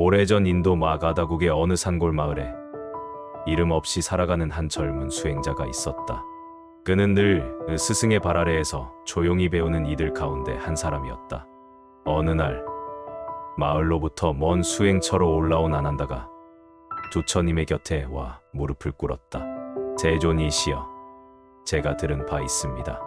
오래전 인도 마가다국의 어느 산골 마을에 이름 없이 살아가는 한 젊은 수행자가 있었다. 그는 늘 스승의 발 아래에서 조용히 배우는 이들 가운데 한 사람이었다. 어느 날 마을로부터 먼 수행처로 올라온 아난다가 부처님의 곁에 와 무릎을 꿇었다. 세존이시여, 제가 들은 바 있습니다.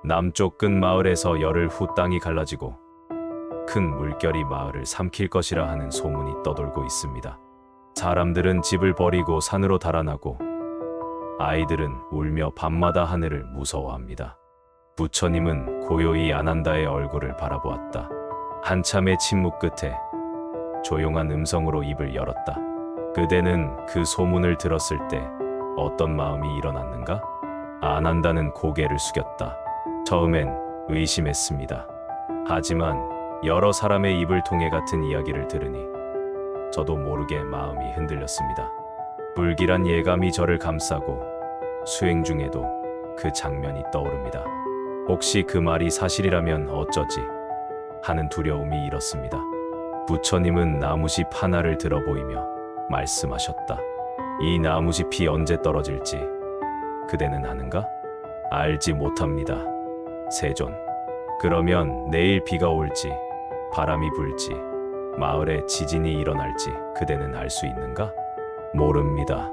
남쪽 끝 마을에서 열흘 후 땅이 갈라지고 큰 물결이 마을을 삼킬 것이라 하는 소문이 떠돌고 있습니다. 사람들은 집을 버리고 산으로 달아나고 아이들은 울며 밤마다 하늘을 무서워합니다. 부처님은 고요히 아난다의 얼굴을 바라보았다. 한참의 침묵 끝에 조용한 음성으로 입을 열었다. 그대는 그 소문을 들었을 때 어떤 마음이 일어났는가? 아난다는 고개를 숙였다. 처음엔 의심했습니다. 하지만 여러 사람의 입을 통해 같은 이야기를 들으니 저도 모르게 마음이 흔들렸습니다. 불길한 예감이 저를 감싸고 수행 중에도 그 장면이 떠오릅니다. 혹시 그 말이 사실이라면 어쩌지 하는 두려움이 일었습니다. 부처님은 나무짚 하나를 들어 보이며 말씀하셨다. 이 나무짚이 언제 떨어질지 그대는 아는가? 알지 못합니다. 세존. 그러면 내일 비가 올지 바람이 불지 마을에 지진이 일어날지 그대는 알 수 있는가? 모릅니다.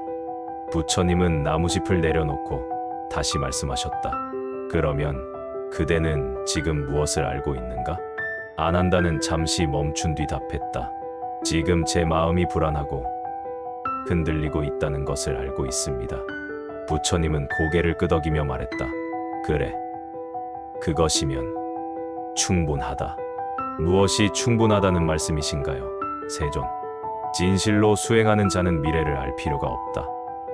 부처님은 나무짚을 내려놓고 다시 말씀하셨다. 그러면 그대는 지금 무엇을 알고 있는가? 아난다는 잠시 멈춘 뒤 답했다. 지금 제 마음이 불안하고 흔들리고 있다는 것을 알고 있습니다. 부처님은 고개를 끄덕이며 말했다. 그래, 그것이면 충분하다. 무엇이 충분하다는 말씀이신가요, 세존? 진실로 수행하는 자는 미래를 알 필요가 없다.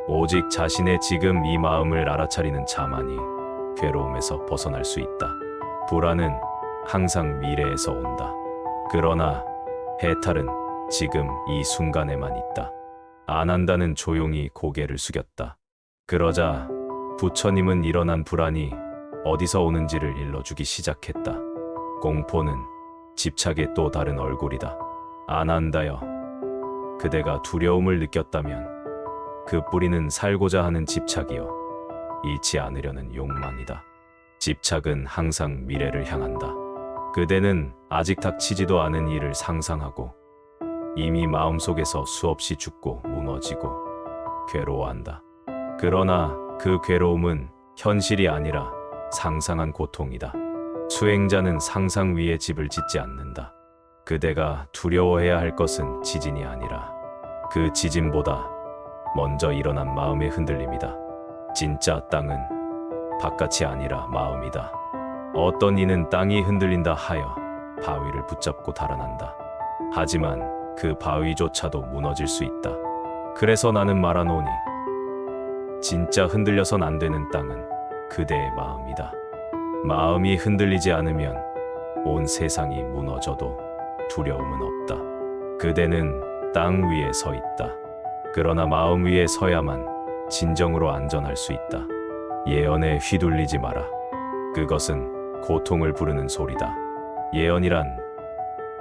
오직 자신의 지금 이 마음을 알아차리는 자만이 괴로움에서 벗어날 수 있다. 불안은 항상 미래에서 온다. 그러나 해탈은 지금 이 순간에만 있다. 아난다는 조용히 고개를 숙였다. 그러자 부처님은 일어난 불안이 어디서 오는지를 일러주기 시작했다. 공포는 집착의 또 다른 얼굴이다. 아난다여, 그대가 두려움을 느꼈다면 그 뿌리는 살고자 하는 집착이요, 잃지 않으려는 욕망이다. 집착은 항상 미래를 향한다. 그대는 아직 닥치지도 않은 일을 상상하고 이미 마음속에서 수없이 죽고 무너지고 괴로워한다. 그러나 그 괴로움은 현실이 아니라 상상한 고통이다. 수행자는 상상 위에 집을 짓지 않는다. 그대가 두려워해야 할 것은 지진이 아니라 그 지진보다 먼저 일어난 마음의 흔들림이다. 진짜 땅은 바깥이 아니라 마음이다. 어떤 이는 땅이 흔들린다 하여 바위를 붙잡고 달아난다. 하지만 그 바위조차도 무너질 수 있다. 그래서 나는 말하노니 진짜 흔들려선 안 되는 땅은 그대의 마음이다. 마음이 흔들리지 않으면 온 세상이 무너져도 두려움은 없다. 그대는 땅 위에 서 있다. 그러나 마음 위에 서야만 진정으로 안전할 수 있다. 예언에 휘둘리지 마라. 그것은 고통을 부르는 소리다. 예언이란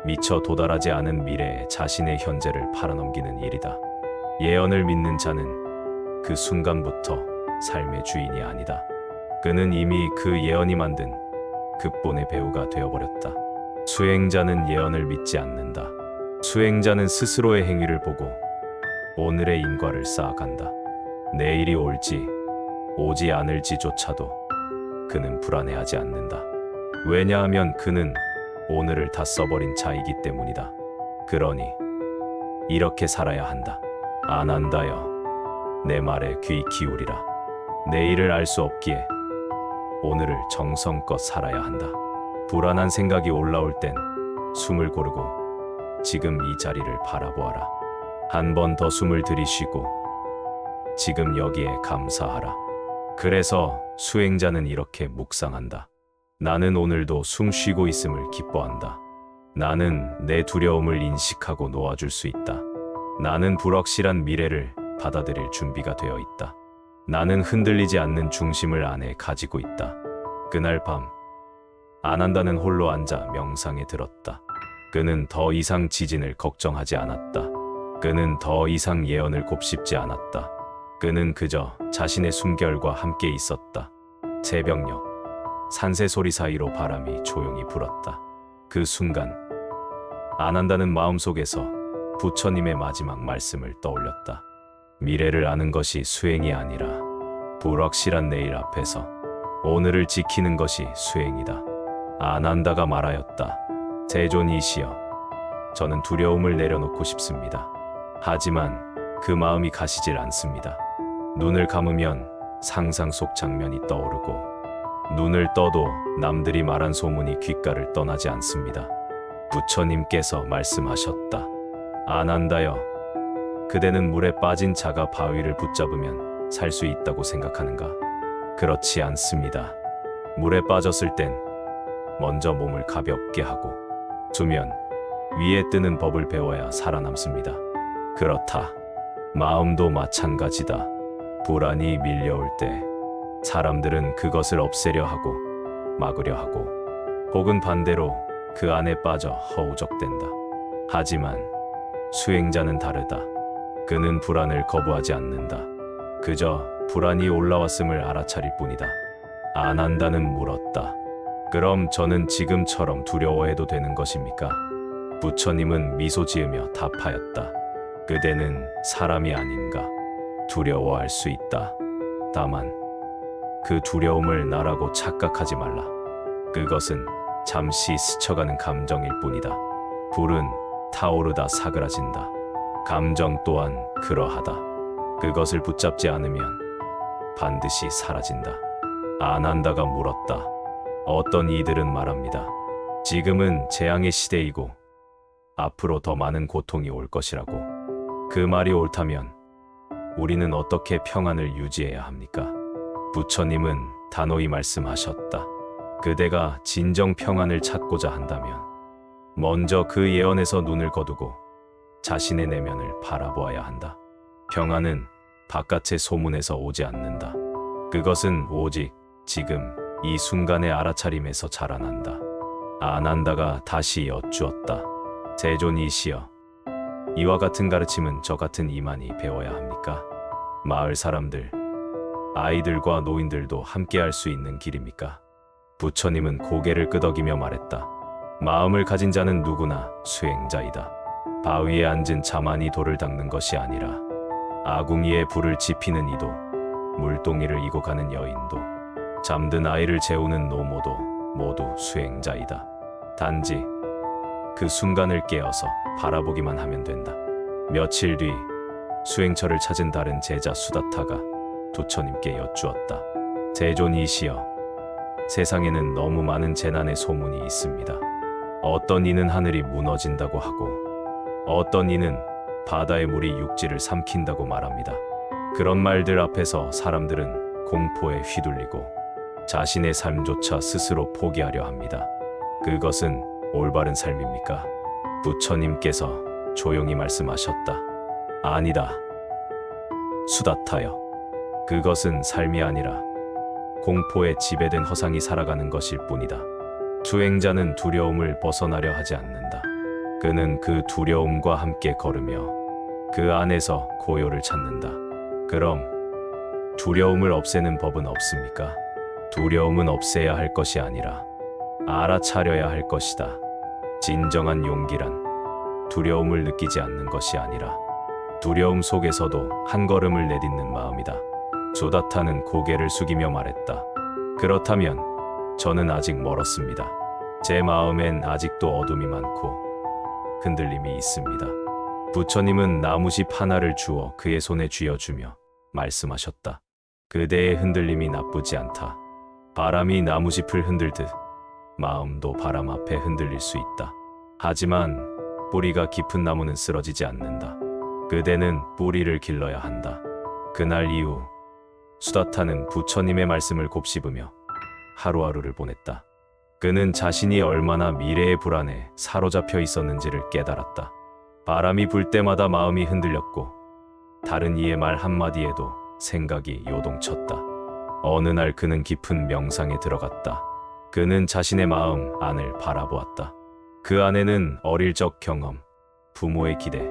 미처 도달하지 않은 미래에 자신의 현재를 팔아넘기는 일이다. 예언을 믿는 자는 그 순간부터 삶의 주인이 아니다. 그는 이미 그 예언이 만든 극본의 배우가 되어버렸다. 수행자는 예언을 믿지 않는다. 수행자는 스스로의 행위를 보고 오늘의 인과를 쌓아간다. 내일이 올지 오지 않을지조차도 그는 불안해하지 않는다. 왜냐하면 그는 오늘을 다 써버린 자이기 때문이다. 그러니 이렇게 살아야 한다. 아난다여, 내 말에 귀 기울이라. 내일을 알 수 없기에 오늘을 정성껏 살아야 한다. 불안한 생각이 올라올 땐 숨을 고르고 지금 이 자리를 바라보아라. 한 번 더 숨을 들이쉬고 지금 여기에 감사하라. 그래서 수행자는 이렇게 묵상한다. 나는 오늘도 숨 쉬고 있음을 기뻐한다. 나는 내 두려움을 인식하고 놓아줄 수 있다. 나는 불확실한 미래를 받아들일 준비가 되어 있다. 나는 흔들리지 않는 중심을 안에 가지고 있다. 그날 밤, 아난다는 홀로 앉아 명상에 들었다. 그는 더 이상 지진을 걱정하지 않았다. 그는 더 이상 예언을 곱씹지 않았다. 그는 그저 자신의 숨결과 함께 있었다. 새벽녘 산새 소리 사이로 바람이 조용히 불었다. 그 순간 안 한다는 마음속에서 부처님의 마지막 말씀을 떠올렸다. 미래를 아는 것이 수행이 아니라 불확실한 내일 앞에서 오늘을 지키는 것이 수행이다. 안 한다가 말하였다. 세존이시여, 저는 두려움을 내려놓고 싶습니다. 하지만 그 마음이 가시질 않습니다. 눈을 감으면 상상 속 장면이 떠오르고 눈을 떠도 남들이 말한 소문이 귓가를 떠나지 않습니다. 부처님께서 말씀하셨다. 안 한다여, 그대는 물에 빠진 자가 바위를 붙잡으면 살 수 있다고 생각하는가? 그렇지 않습니다. 물에 빠졌을 땐 먼저 몸을 가볍게 하고 수면 위에 뜨는 법을 배워야 살아남습니다. 그렇다. 마음도 마찬가지다. 불안이 밀려올 때 사람들은 그것을 없애려 하고 막으려 하고 혹은 반대로 그 안에 빠져 허우적댄다. 하지만 수행자는 다르다. 그는 불안을 거부하지 않는다. 그저 불안이 올라왔음을 알아차릴 뿐이다. 안 한다는 물었다. 그럼 저는 지금처럼 두려워해도 되는 것입니까? 부처님은 미소 지으며 답하였다. 그대는 사람이 아닌가? 두려워할 수 있다. 다만 그 두려움을 나라고 착각하지 말라. 그것은 잠시 스쳐가는 감정일 뿐이다. 불은 타오르다 사그라진다. 감정 또한 그러하다. 그것을 붙잡지 않으면 반드시 사라진다. 안 한다가 물었다. 어떤 이들은 말합니다. 지금은 재앙의 시대이고 앞으로 더 많은 고통이 올 것이라고. 그 말이 옳다면 우리는 어떻게 평안을 유지해야 합니까? 부처님은 단호히 말씀하셨다. 그대가 진정 평안을 찾고자 한다면 먼저 그 예언에서 눈을 거두고 자신의 내면을 바라보아야 한다. 평안은 바깥의 소문에서 오지 않는다. 그것은 오직 지금 이 순간의 알아차림에서 자라난다. 안 한다가 다시 여쭈었다. 세존이시여, 이와 같은 가르침은 저 같은 이만이 배워야 합니까? 마을 사람들, 아이들과 노인들도 함께 할 수 있는 길입니까? 부처님은 고개를 끄덕이며 말했다. 마음을 가진 자는 누구나 수행자이다. 바위에 앉은 자만이 돌을 닦는 것이 아니라 아궁이에 불을 지피는 이도, 물동이를 이고 가는 여인도, 잠든 아이를 재우는 노모도 모두 수행자이다. 단지 그 순간을 깨어서 바라보기만 하면 된다. 며칠 뒤 수행처를 찾은 다른 제자 수다타가 부처님께 여쭈었다. 세존이시여, 세상에는 너무 많은 재난의 소문이 있습니다. 어떤 이는 하늘이 무너진다고 하고 어떤 이는 바다의 물이 육지를 삼킨다고 말합니다. 그런 말들 앞에서 사람들은 공포에 휘둘리고 자신의 삶조차 스스로 포기하려 합니다. 그것은 올바른 삶입니까? 부처님께서 조용히 말씀하셨다. 아니다. 수다타여, 그것은 삶이 아니라 공포에 지배된 허상이 살아가는 것일 뿐이다. 수행자는 두려움을 벗어나려 하지 않는다. 그는 그 두려움과 함께 걸으며 그 안에서 고요를 찾는다. 그럼 두려움을 없애는 법은 없습니까? 두려움은 없애야 할 것이 아니라 알아차려야 할 것이다. 진정한 용기란 두려움을 느끼지 않는 것이 아니라 두려움 속에서도 한 걸음을 내딛는 마음이다. 수다타는 고개를 숙이며 말했다. 그렇다면 저는 아직 멀었습니다. 제 마음엔 아직도 어둠이 많고 흔들림이 있습니다. 부처님은 나무집 하나를 주어 그의 손에 쥐어주며 말씀하셨다. 그대의 흔들림이 나쁘지 않다. 바람이 나무짚을 흔들듯 마음도 바람 앞에 흔들릴 수 있다. 하지만 뿌리가 깊은 나무는 쓰러지지 않는다. 그대는 뿌리를 길러야 한다. 그날 이후 수다타는 부처님의 말씀을 곱씹으며 하루하루를 보냈다. 그는 자신이 얼마나 미래의 불안에 사로잡혀 있었는지를 깨달았다. 바람이 불 때마다 마음이 흔들렸고 다른 이의 말 한마디에도 생각이 요동쳤다. 어느 날 그는 깊은 명상에 들어갔다. 그는 자신의 마음 안을 바라보았다. 그 안에는 어릴 적 경험, 부모의 기대,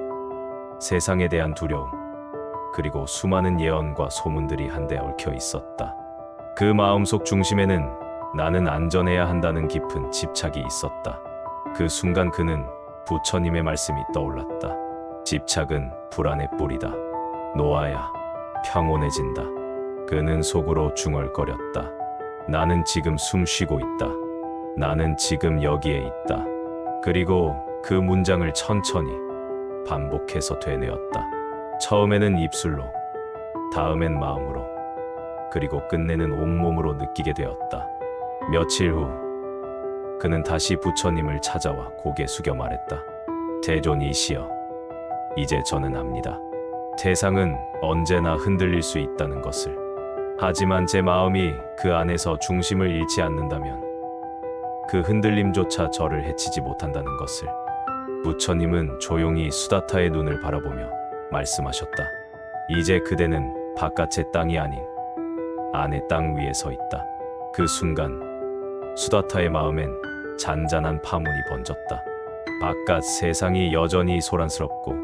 세상에 대한 두려움, 그리고 수많은 예언과 소문들이 한데 얽혀 있었다. 그 마음속 중심에는 나는 안전해야 한다는 깊은 집착이 있었다. 그 순간 그는 부처님의 말씀이 떠올랐다. 집착은 불안의 뿌리다. 놓아야 평온해진다. 그는 속으로 중얼거렸다. 나는 지금 숨 쉬고 있다. 나는 지금 여기에 있다. 그리고 그 문장을 천천히 반복해서 되뇌었다. 처음에는 입술로, 다음엔 마음으로, 그리고 끝내는 온몸으로 느끼게 되었다. 며칠 후 그는 다시 부처님을 찾아와 고개 숙여 말했다. 대존이시여, 이제 저는 압니다. 세상은 언제나 흔들릴 수 있다는 것을. 하지만 제 마음이 그 안에서 중심을 잃지 않는다면 그 흔들림조차 저를 해치지 못한다는 것을. 부처님은 조용히 수다타의 눈을 바라보며 말씀하셨다. 이제 그대는 바깥의 땅이 아닌 안의 땅 위에 서 있다. 그 순간 수다타의 마음엔 잔잔한 파문이 번졌다. 바깥 세상이 여전히 소란스럽고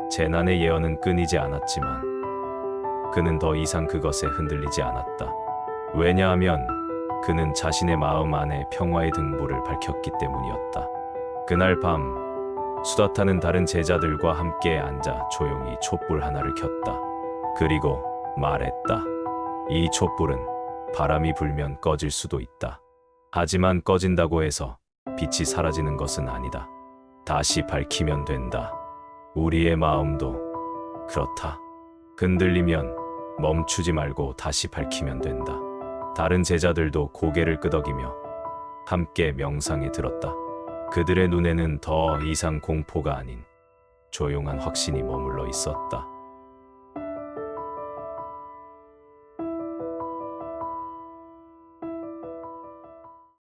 재난의 예언은 끊이지 않았지만 그는 더 이상 그것에 흔들리지 않았다. 왜냐하면 그는 자신의 마음 안에 평화의 등불을 밝혔기 때문이었다. 그날 밤 수다타는 다른 제자들과 함께 앉아 조용히 촛불 하나를 켰다. 그리고 말했다. 이 촛불은 바람이 불면 꺼질 수도 있다. 하지만 꺼진다고 해서 빛이 사라지는 것은 아니다. 다시 밝히면 된다. 우리의 마음도 그렇다. 흔들리면 멈추지 말고 다시 밝히면 된다. 다른 제자들도 고개를 끄덕이며 함께 명상에 들었다. 그들의 눈에는 더 이상 공포가 아닌 조용한 확신이 머물러 있었다.